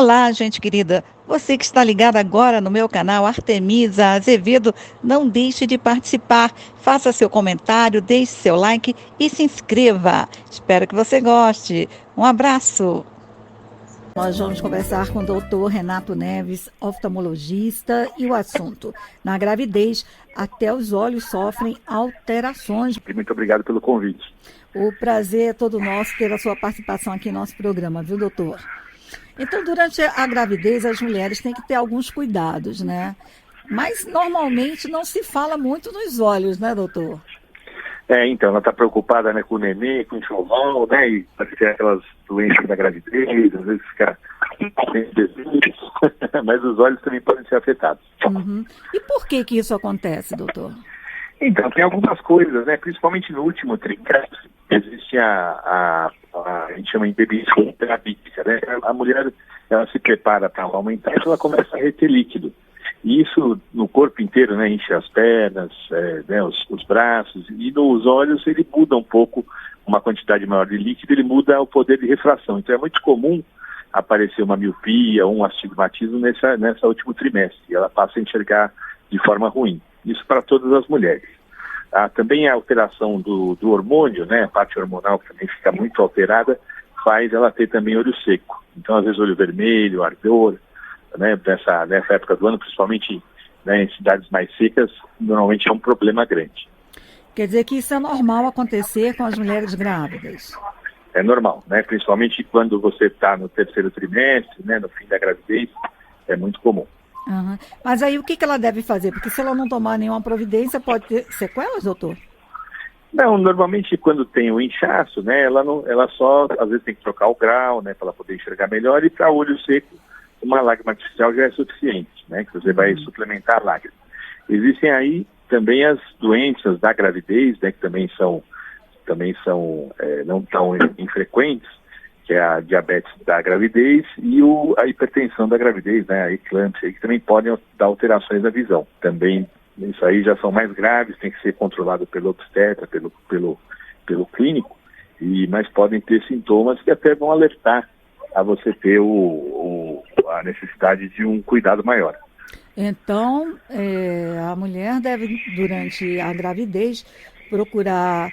Olá, gente querida. Você que está ligado agora no meu canal Artemisa Azevedo, não deixe de participar. Faça seu comentário, deixe seu like e se inscreva. Espero que você goste. Um abraço. Nós vamos conversar com o doutor Renato Neves, oftalmologista, e o assunto: na gravidez, até os olhos sofrem alterações. Muito obrigado pelo convite. O prazer é todo nosso ter a sua participação aqui no nosso programa, viu, doutor? Então, durante a gravidez, as mulheres têm que ter alguns cuidados, né? Mas, normalmente, não se fala muito nos olhos, né, doutor? Então, ela está preocupada, né, com o neném, com o enxoval, né, e pode ter aquelas doenças da gravidez, às vezes fica mas os olhos também podem ser afetados. Uhum. E por que isso acontece, doutor? Então, tem algumas coisas, né, principalmente no último trimestre, existe a gente chama de bebência terapêutica, né, a mulher, ela se prepara para aumentar e ela começa a reter líquido. E isso no corpo inteiro, né, enche as pernas, né, os braços, e nos olhos ele muda um pouco, uma quantidade maior de líquido, ele muda o poder de refração. Então é muito comum aparecer uma miopia, um astigmatismo nessa último trimestre, e ela passa a enxergar de forma ruim. Isso para todas as mulheres. Também a alteração do hormônio, né, a parte hormonal que também fica muito alterada, faz ela ter também olho seco. Então às vezes olho vermelho, ardor, né, nessa época do ano, principalmente, né, em cidades mais secas, normalmente é um problema grande. Quer dizer que isso é normal acontecer com as mulheres grávidas? É normal, né, principalmente quando você está no terceiro trimestre, né, no fim da gravidez, é muito comum. Uhum. Mas aí o que ela deve fazer? Porque se ela não tomar nenhuma providência, pode ter sequelas, doutor? Não, normalmente quando tem o inchaço, né, ela só, às vezes tem que trocar o grau, né, para ela poder enxergar melhor, e para olho seco, uma lágrima artificial já é suficiente, né, que você vai suplementar a lágrima. Existem aí também as doenças da gravidez, né, que também são não tão infrequentes, que é a diabetes da gravidez e a hipertensão da gravidez, né, a eclâmpsia, que também podem dar alterações da visão. Também isso aí já são mais graves, tem que ser controlado pelo obstetra, pelo clínico, mas podem ter sintomas que até vão alertar a você ter a necessidade de um cuidado maior. Então, a mulher deve, durante a gravidez, procurar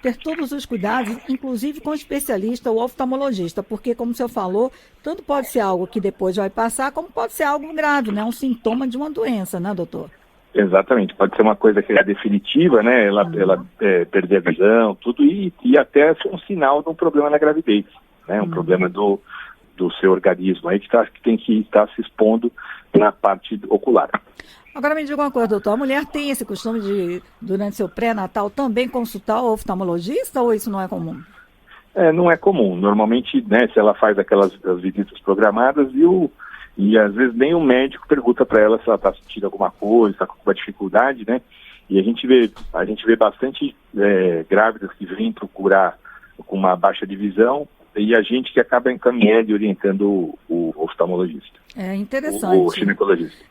ter todos os cuidados, inclusive com o especialista, o oftalmologista, porque, como o senhor falou, tanto pode ser algo que depois vai passar, como pode ser algo grave, né? Um sintoma de uma doença, né, doutor? Exatamente, pode ser uma coisa que é definitiva, né? Ela perder a visão, tudo, e até ser um sinal de um problema na gravidez, né? Um problema do seu organismo aí que tem que estar se expondo na parte ocular. Agora me diga uma coisa, doutor, a mulher tem esse costume de, durante seu pré-natal, também consultar o oftalmologista ou isso não é comum? Não é comum. Normalmente, né, se ela faz as visitas programadas e às vezes nem o médico pergunta para ela se ela está sentindo alguma coisa, está com alguma dificuldade, né? E a gente vê bastante grávidas que vêm procurar com uma baixa de visão e a gente que acaba encaminhando e orientando o oftalmologista. É interessante. O ginecologista.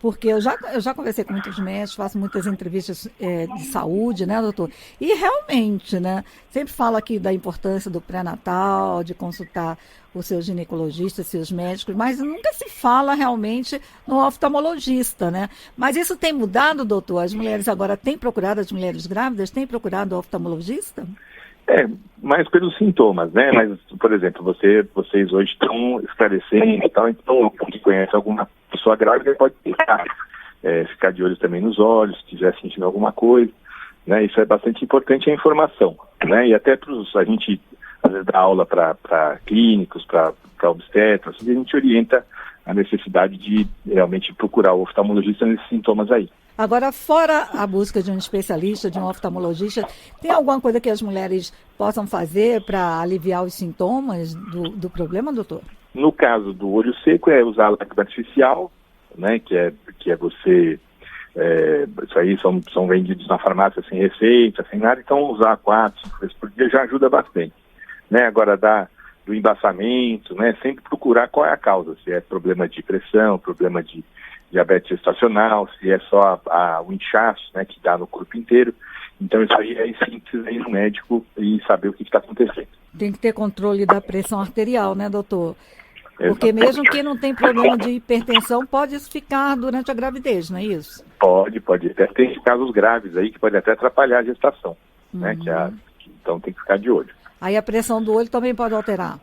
Porque eu já conversei com muitos médicos, faço muitas entrevistas de saúde, né, doutor? E realmente, né, sempre falo aqui da importância do pré-natal, de consultar o seu ginecologista, seus médicos, mas nunca se fala realmente no oftalmologista, né? Mas isso tem mudado, doutor? As mulheres agora têm procurado, as mulheres grávidas têm procurado o oftalmologista? Mais pelos sintomas, né? Mas, por exemplo, vocês hoje estão esclarecendo e tal, então quem conhece alguma pessoa grávida pode ficar de olho também nos olhos, se estiver sentindo alguma coisa, né? Isso é bastante importante, a informação, né? E até a gente, às vezes, dá aula para clínicos, para obstetras, e a gente orienta a necessidade de realmente procurar o oftalmologista nesses sintomas aí. Agora, fora a busca de um especialista, de um oftalmologista, tem alguma coisa que as mulheres possam fazer para aliviar os sintomas do problema, doutor? No caso do olho seco, é usar a lágrima artificial, né, que é você... isso aí são vendidos na farmácia sem receita, sem nada, então usar 4, 5 vezes por dia já ajuda bastante. Né? Agora, do embaçamento, né, sempre procurar qual é a causa, se é problema de pressão, problema de diabetes gestacional, se é só o inchaço, né, que dá no corpo inteiro. Então isso aí sim precisa ir no médico e saber o que está acontecendo. Tem que ter controle da pressão arterial, né, doutor? Porque mesmo quem não tem problema de hipertensão pode ficar durante a gravidez, não é isso? Pode. Até tem casos graves aí que pode até atrapalhar a gestação, né? Então tem que ficar de olho. Aí a pressão do olho também pode alterar?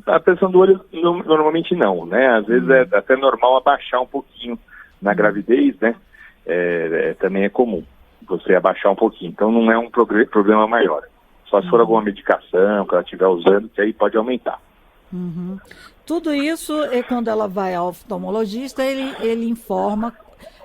A pressão do olho normalmente não, né? Às vezes é até normal abaixar um pouquinho na gravidez, né? Também é comum você abaixar um pouquinho. Então não é um problema maior. Só se for alguma medicação que ela estiver usando, que aí pode aumentar. Tudo isso é quando ela vai ao oftalmologista, ele informa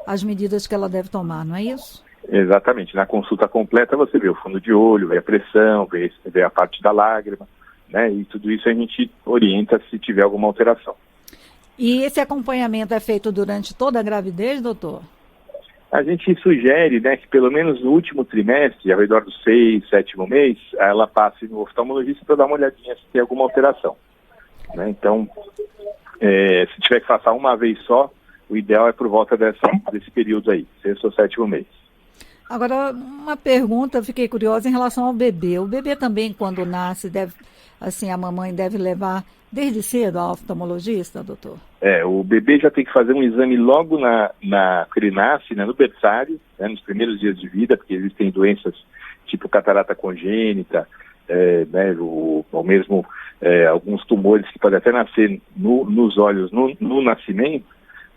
as medidas que ela deve tomar, não é isso? Exatamente. Na consulta completa você vê o fundo de olho, vê a pressão, vê a parte da lágrima, né? E tudo isso a gente orienta se tiver alguma alteração. E esse acompanhamento é feito durante toda a gravidez, doutor? A gente sugere, né, que pelo menos no último trimestre, ao redor do 6º, 7º mês, ela passe no oftalmologista para dar uma olhadinha se tem alguma alteração. Né? Então, se tiver que passar uma vez só, o ideal é por volta desse período aí, 6º ou 7º mês. Agora, uma pergunta, fiquei curiosa em relação ao bebê. O bebê também, quando nasce, a mamãe deve levar desde cedo ao oftalmologista, doutor? O bebê já tem que fazer um exame logo que ele nasce, né, no berçário, né, nos primeiros dias de vida, porque existem doenças tipo catarata congênita, ou mesmo alguns tumores que podem até nascer nos olhos no nascimento,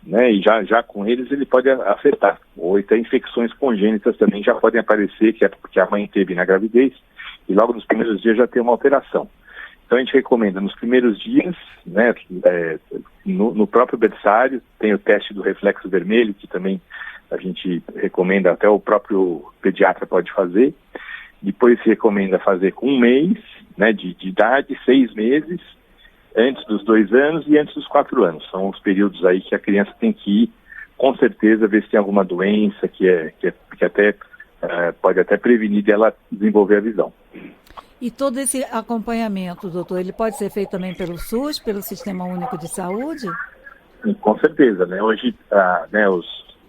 né, e já com eles ele pode afetar. Ou até infecções congênitas também já podem aparecer, que é porque a mãe teve na gravidez, e logo nos primeiros dias já tem uma alteração. Então a gente recomenda nos primeiros dias, né, no próprio berçário, tem o teste do reflexo vermelho, que também a gente recomenda, até o próprio pediatra pode fazer. Depois se recomenda fazer com 1 mês, né, de idade, 6 meses, antes dos 2 anos e antes dos 4 anos. São os períodos aí que a criança tem que ir, com certeza, ver se tem alguma doença que até pode até prevenir dela desenvolver a visão. E todo esse acompanhamento, doutor, ele pode ser feito também pelo SUS, pelo Sistema Único de Saúde? Com certeza, né? Hoje,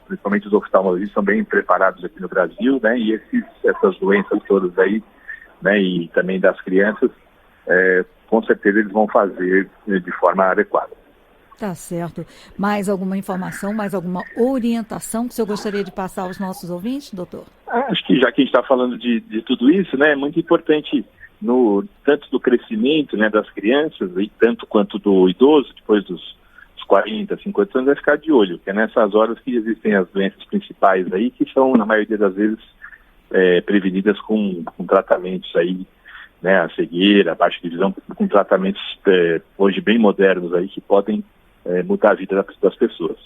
principalmente os oftalmologistas são bem preparados aqui no Brasil, né? E essas doenças todas aí, né? E também das crianças, com certeza eles vão fazer de forma adequada. Tá certo. Mais alguma informação, mais alguma orientação que o senhor gostaria de passar aos nossos ouvintes, doutor? Acho que já que a gente está falando de tudo isso, né? É muito importante tanto do crescimento, né, das crianças, e tanto quanto do idoso, depois dos 40, 50 anos, é ficar de olho, que é nessas horas que existem as doenças principais aí, que são, na maioria das vezes, prevenidas com tratamentos aí, né, a cegueira, a baixa de visão, com tratamentos hoje bem modernos aí, que podem mudar a vida das pessoas.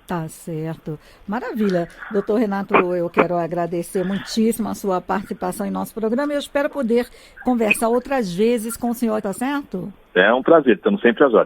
Tá certo. Maravilha. Doutor Renato, eu quero agradecer muitíssimo a sua participação em nosso programa e eu espero poder conversar outras vezes com o senhor, tá certo? É um prazer, estamos sempre às ordens.